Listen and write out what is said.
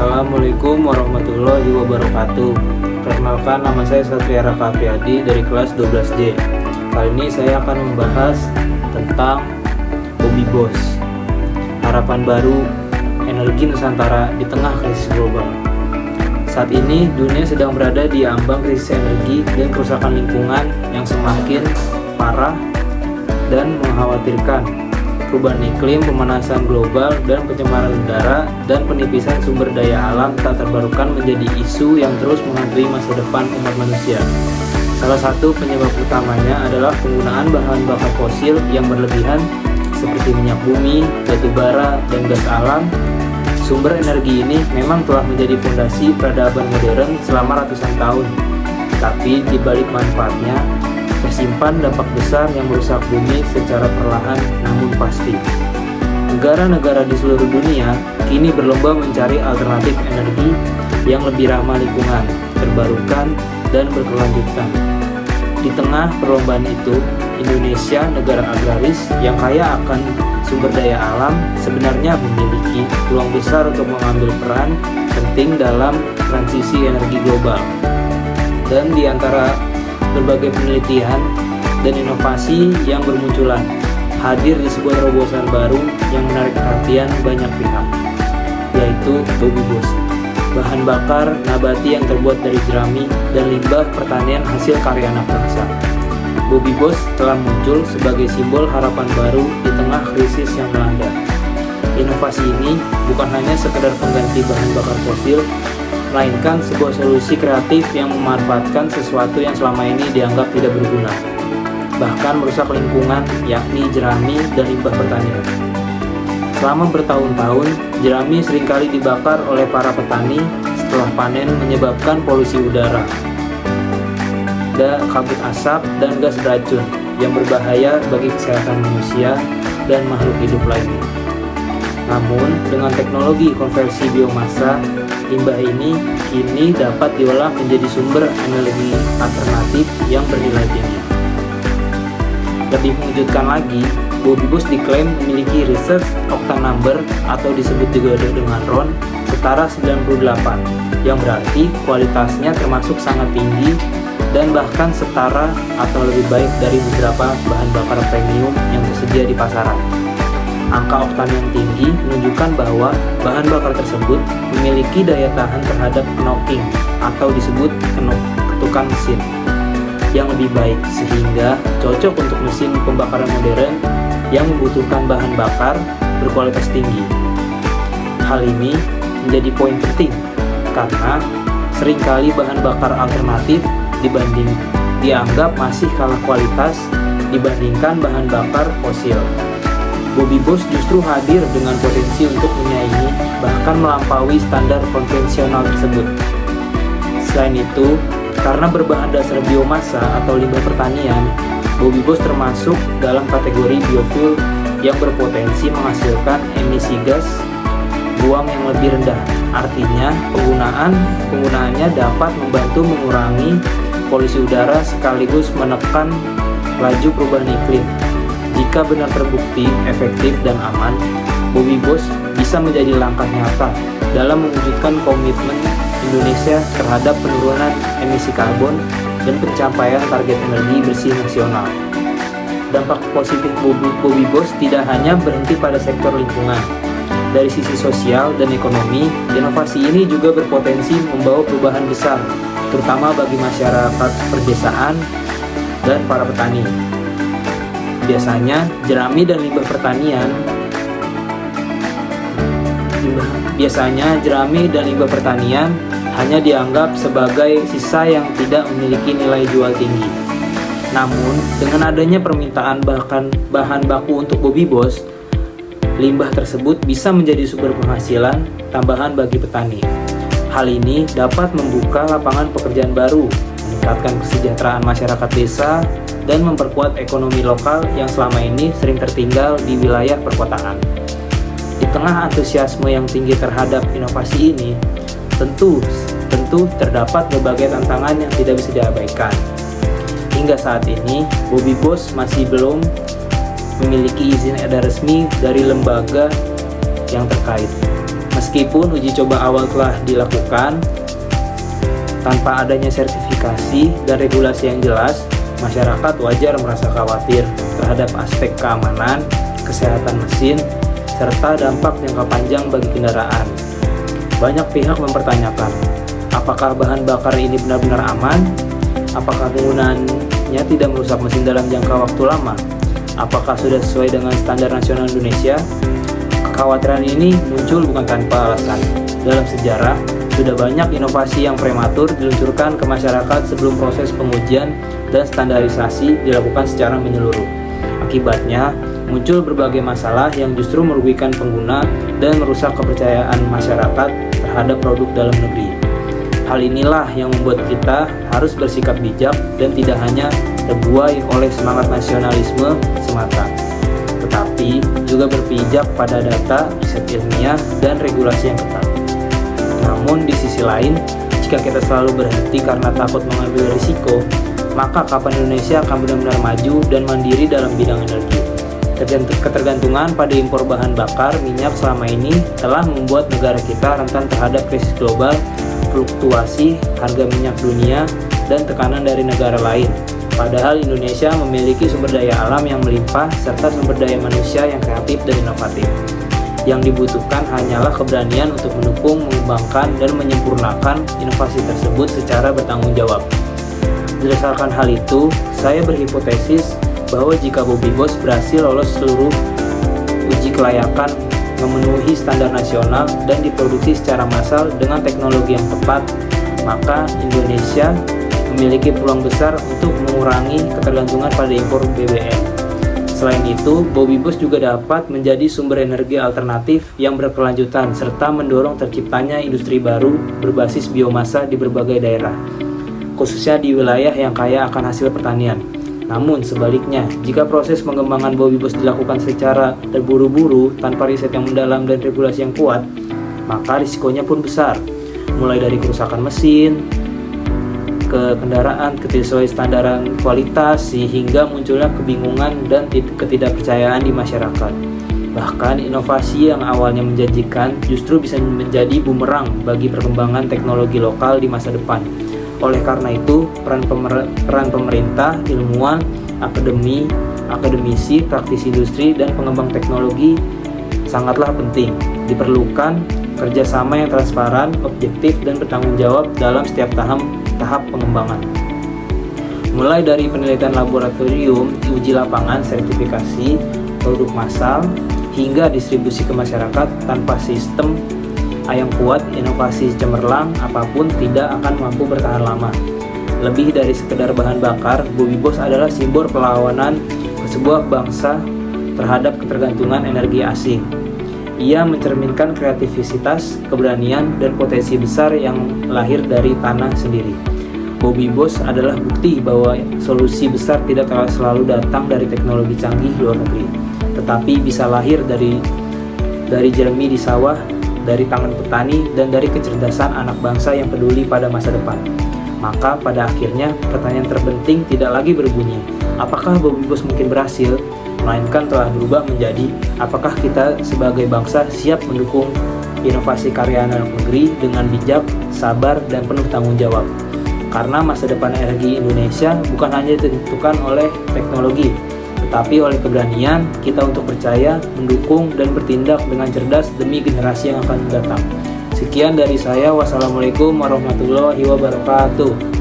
Assalamualaikum warahmatullahi wabarakatuh. Perkenalkan, nama saya Satria Raka Apriyadi dari kelas 12D. Kali ini saya akan membahas tentang Bobby Boss, harapan baru energi Nusantara di tengah krisis global. Saat ini dunia sedang berada di ambang krisis energi dan kerusakan lingkungan yang semakin parah dan mengkhawatirkan. Perubahan iklim, pemanasan global, dan pencemaran udara, dan penipisan sumber daya alam tak terbarukan menjadi isu yang terus menghantui masa depan umat manusia. Salah satu penyebab utamanya adalah penggunaan bahan bakar fosil yang berlebihan seperti minyak bumi, batu bara, dan gas alam. Sumber energi ini memang telah menjadi fondasi peradaban modern selama ratusan tahun, tapi di balik manfaatnya tersimpan dampak besar yang merusak bumi secara perlahan namun pasti. Negara-negara di seluruh dunia kini berlomba mencari alternatif energi yang lebih ramah lingkungan, terbarukan, dan berkelanjutan. Di tengah perlombaan itu, Indonesia, negara agraris yang kaya akan sumber daya alam, sebenarnya memiliki peluang besar untuk mengambil peran penting dalam transisi energi global. Dan di antara berbagai penelitian dan inovasi yang bermunculan hadir di sebuah terobosan baru yang menarik perhatian banyak pihak, yaitu Bobby Boss, bahan bakar nabati yang terbuat dari jerami dan limbah pertanian hasil karya anak bangsa. Bobby Boss telah muncul sebagai simbol harapan baru di tengah krisis yang melanda. Inovasi ini bukan hanya sekedar pengganti bahan bakar fosil, melainkan sebuah solusi kreatif yang memanfaatkan sesuatu yang selama ini dianggap tidak berguna, bahkan merusak lingkungan, yakni jerami dan limbah pertanian. Selama bertahun-tahun, jerami seringkali dibakar oleh para petani setelah panen, menyebabkan polusi udara, kabut asap, dan gas beracun yang berbahaya bagi kesehatan manusia dan makhluk hidup lainnya. Namun, dengan teknologi konversi biomasa, limbah ini kini dapat diolah menjadi sumber energi alternatif yang bernilai tinggi. Lebih mengejutkan lagi, Bobby Boss diklaim memiliki research octane number atau disebut juga dengan RON setara 98, yang berarti kualitasnya termasuk sangat tinggi dan bahkan setara atau lebih baik dari beberapa bahan bakar premium yang tersedia di pasaran. Angka oktan yang tinggi menunjukkan bahwa bahan bakar tersebut memiliki daya tahan terhadap knocking atau disebut ketukan mesin yang lebih baik, sehingga cocok untuk mesin pembakaran modern yang membutuhkan bahan bakar berkualitas tinggi. Hal ini menjadi poin penting karena seringkali bahan bakar alternatif dianggap masih kalah kualitas dibandingkan bahan bakar fosil. Bobby Boss justru hadir dengan potensi untuk menyaingi bahkan melampaui standar konvensional tersebut. Selain itu, karena berbahan dasar biomasa atau limbah pertanian, Bobby Boss termasuk dalam kategori biofuel yang berpotensi menghasilkan emisi gas buang yang lebih rendah. Artinya, penggunaannya dapat membantu mengurangi polusi udara sekaligus menekan laju perubahan iklim. Jika benar terbukti efektif dan aman, Bobby Boss bisa menjadi langkah nyata dalam mewujudkan komitmen Indonesia terhadap penurunan emisi karbon dan pencapaian target energi bersih nasional. Dampak positif Bobby Boss tidak hanya berhenti pada sektor lingkungan. Dari sisi sosial dan ekonomi, inovasi ini juga berpotensi membawa perubahan besar, terutama bagi masyarakat pedesaan dan para petani. Biasanya jerami dan limbah pertanian hanya dianggap sebagai sisa yang tidak memiliki nilai jual tinggi. Namun, dengan adanya permintaan bahan baku untuk Bobby Boss, limbah tersebut bisa menjadi sumber penghasilan tambahan bagi petani. Hal ini dapat membuka lapangan pekerjaan baru, meningkatkan kesejahteraan masyarakat desa, dan memperkuat ekonomi lokal yang selama ini sering tertinggal di wilayah perkotaan. Di tengah antusiasme yang tinggi terhadap inovasi ini, tentu terdapat berbagai tantangan yang tidak bisa diabaikan. Hingga saat ini, Bobby Boss masih belum memiliki izin edar resmi dari lembaga yang terkait. Meskipun uji coba awal telah dilakukan, tanpa adanya sertifikasi dan regulasi yang jelas, masyarakat wajar merasa khawatir terhadap aspek keamanan, kesehatan mesin, serta dampak jangka panjang bagi kendaraan. Banyak pihak mempertanyakan, apakah bahan bakar ini benar-benar aman? Apakah penggunaannya tidak merusak mesin dalam jangka waktu lama? Apakah sudah sesuai dengan standar nasional Indonesia? Kekhawatiran ini muncul bukan tanpa alasan. Dalam sejarah, sudah banyak inovasi yang prematur diluncurkan ke masyarakat sebelum proses pengujian dan standarisasi dilakukan secara menyeluruh. Akibatnya, muncul berbagai masalah yang justru merugikan pengguna dan merusak kepercayaan masyarakat terhadap produk dalam negeri. Hal inilah yang membuat kita harus bersikap bijak dan tidak hanya terbuai oleh semangat nasionalisme semata, tetapi juga berpijak pada data, riset ilmiah, dan regulasi yang ketat. Namun di sisi lain, jika kita selalu berhenti karena takut mengambil risiko, maka kapan Indonesia akan benar-benar maju dan mandiri dalam bidang energi? Ketergantungan pada impor bahan bakar minyak selama ini telah membuat negara kita rentan terhadap krisis global, fluktuasi harga minyak dunia, dan tekanan dari negara lain. Padahal Indonesia memiliki sumber daya alam yang melimpah serta sumber daya manusia yang kreatif dan inovatif. Yang dibutuhkan hanyalah keberanian untuk mendukung, mengembangkan, dan menyempurnakan inovasi tersebut secara bertanggung jawab. Berdasarkan hal itu, saya berhipotesis bahwa jika Bobby Boss berhasil lolos seluruh uji kelayakan, memenuhi standar nasional, dan diproduksi secara massal dengan teknologi yang tepat, maka Indonesia memiliki peluang besar untuk mengurangi ketergantungan pada impor BBM. Selain itu, Bobby Boss juga dapat menjadi sumber energi alternatif yang berkelanjutan serta mendorong terciptanya industri baru berbasis biomasa di berbagai daerah, khususnya di wilayah yang kaya akan hasil pertanian. Namun sebaliknya, jika proses pengembangan Bobby Boss dilakukan secara terburu-buru tanpa riset yang mendalam dan regulasi yang kuat, maka risikonya pun besar, mulai dari kerusakan mesin, ke kendaraan ketidaksesuaian kualitas, sehingga munculnya kebingungan dan ketidakpercayaan di masyarakat. Bahkan inovasi yang awalnya menjanjikan justru bisa menjadi bumerang bagi perkembangan teknologi lokal di masa depan. Oleh karena itu, peran pemerintah, ilmuwan, akademisi, praktisi industri, dan pengembang teknologi sangatlah penting. Diperlukan kerjasama yang transparan, objektif, dan bertanggung jawab dalam setiap tahap pengembangan. Mulai dari penelitian laboratorium, uji lapangan, sertifikasi, produk massal, hingga distribusi ke masyarakat. Tanpa sistem yang kuat, inovasi cemerlang apapun tidak akan mampu bertahan lama. Lebih dari sekedar bahan bakar, Bobby Boss adalah simbol perlawanan sebuah bangsa terhadap ketergantungan energi asing. Ia mencerminkan kreativitas, keberanian, dan potensi besar yang lahir dari tanah sendiri. Bobby Boss adalah bukti bahwa solusi besar tidak selalu datang dari teknologi canggih luar negeri, tetapi bisa lahir dari jerami di sawah, dari tangan petani, dan dari kecerdasan anak bangsa yang peduli pada masa depan. Maka pada akhirnya pertanyaan terpenting tidak lagi berbunyi, apakah Bobby Boss mungkin berhasil? Melainkan telah berubah menjadi, apakah kita sebagai bangsa siap mendukung inovasi karya anak negeri dengan bijak, sabar, dan penuh tanggung jawab. Karena masa depan energi Indonesia bukan hanya ditentukan oleh teknologi, tetapi oleh keberanian kita untuk percaya, mendukung, dan bertindak dengan cerdas demi generasi yang akan datang. Sekian dari saya. Wassalamualaikum warahmatullahi wabarakatuh.